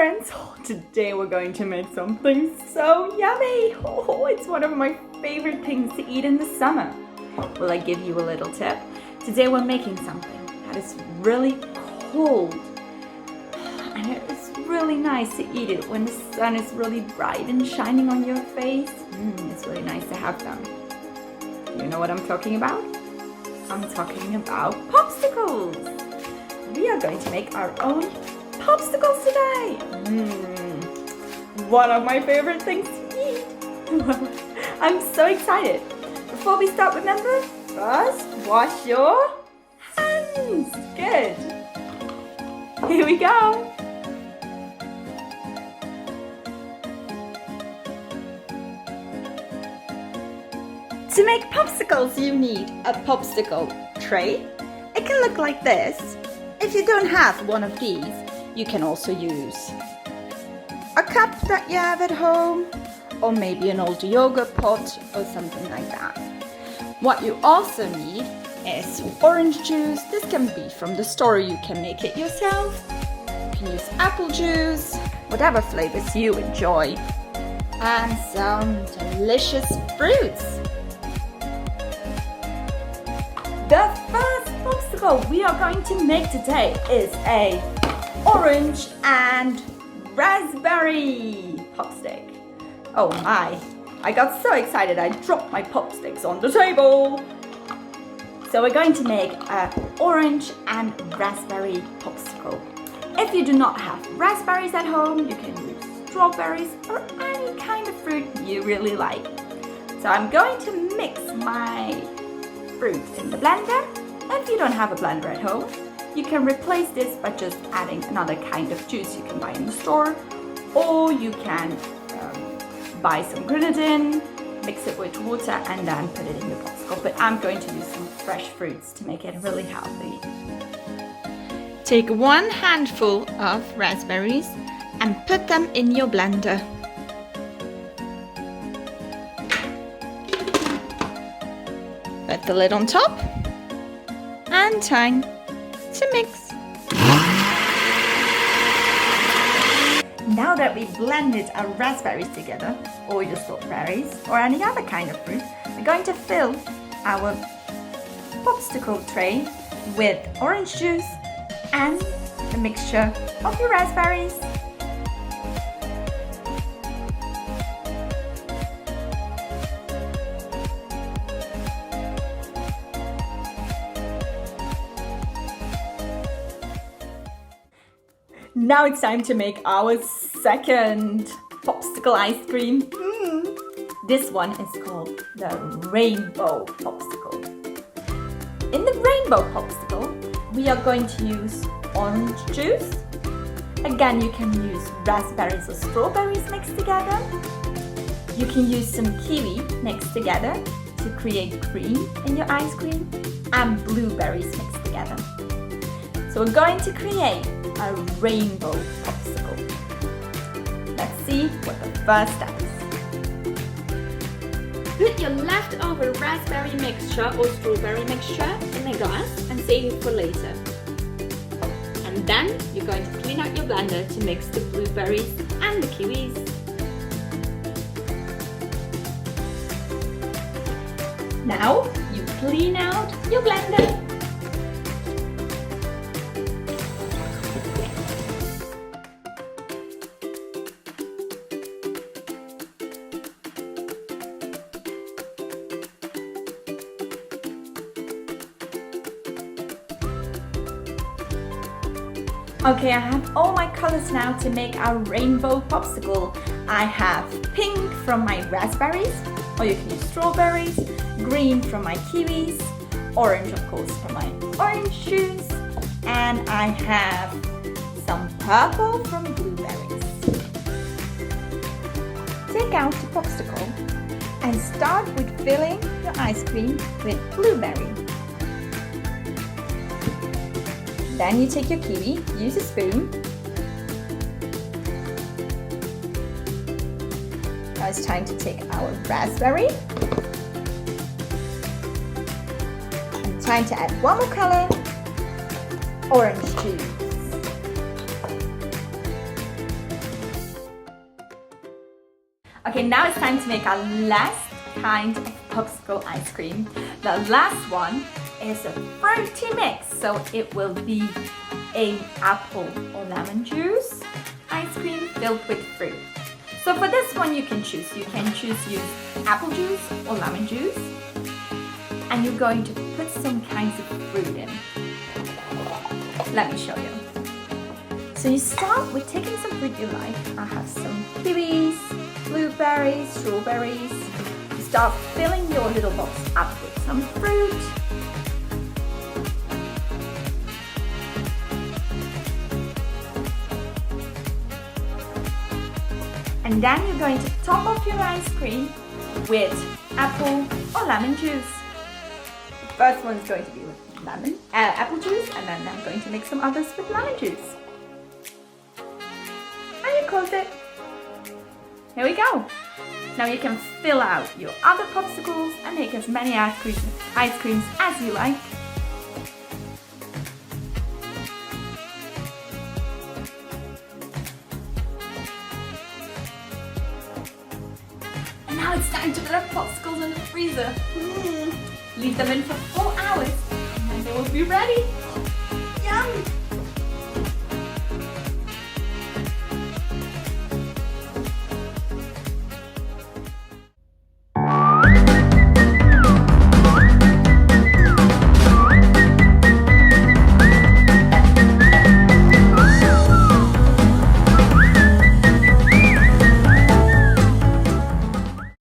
friends, today we're going to make something so yummy. It's one of my favorite things to eat in the summer. Will I give you a little tip? Today we're making something that is really cold and it's really nice to eat it when the sun is really bright and shining on your face. It's really nice to have them. You know what I'm talking about? I'm talking about popsicles. We are going to make our own popsicles today. One of my favorite things to eat. I'm so excited. Before we start, remember, first wash your hands. Good. Here we go. To make popsicles, you need a popsicle tray. It can look like this. If you don't have one of these, you can also use a cup that you have at home, or maybe an old yogurt pot or something like that. What you also need is orange juice. This can be from the store, you can make it yourself. You can use apple juice, whatever flavors you enjoy. And some delicious fruits. The first popsicle we are going to make today is a orange and raspberry popstick. Oh my, I got so excited I dropped my popsticks on the table. So we're going to make an orange and raspberry popsicle. If you do not have raspberries at home, you can use strawberries or any kind of fruit you really like. So I'm going to mix my fruit in the blender. If you don't have a blender at home, you can replace this by just adding another kind of juice you can buy in the store, or you can buy some grenadine, mix it with water and then put it in your popsicle. But I'm going to use some fresh fruits to make it really healthy. Take 1 handful of raspberries and put them in your blender. Put the lid on top and time to mix. Now that we've blended our raspberries together, or your strawberries, or any other kind of fruit, we're going to fill our popsicle tray with orange juice and the mixture of your raspberries. Now it's time to make our second popsicle ice cream. This one is called the rainbow popsicle. In the rainbow popsicle, we are going to use orange juice. Again, you can use raspberries or strawberries mixed together. You can use some kiwi mixed together to create green in your ice cream, and blueberries mixed together. So we're going to create a rainbow popsicle. Let's see what the first step is. Put your leftover raspberry mixture or strawberry mixture in a glass and save it for later. And then you're going to clean out your blender to mix the blueberries and the kiwis. Now you clean out your blender. Okay, I have all my colors now to make our rainbow popsicle. I have pink from my raspberries, or you can use strawberries, green from my kiwis, orange of course from my orange juice, and I have some purple from blueberries. Take out the popsicle and start with filling your ice cream with blueberry. Then you take your kiwi, use a spoon. Now it's time to take our raspberry. And time to add one more color, orange juice. Okay, now it's time to make our last kind of popsicle ice cream. The last one is a fruity mix, so it will be a apple or lemon juice ice cream filled with fruit. So for this one you can choose use apple juice or lemon juice, and you're going to put some kinds of fruit in. Let me show you. So you start with taking some fruit you like. I have some kiwis, blueberries, strawberries. You start filling your little box up with some fruit. And then you're going to top off your ice cream with apple or lemon juice. The first one's going to be with apple juice, and then I'm going to make some others with lemon juice. And you close it. Here we go. Now you can fill out your other popsicles and make as many ice creams as you like. And now it's time to put our popsicles in the freezer. Leave them in for 4 hours and then they will be ready.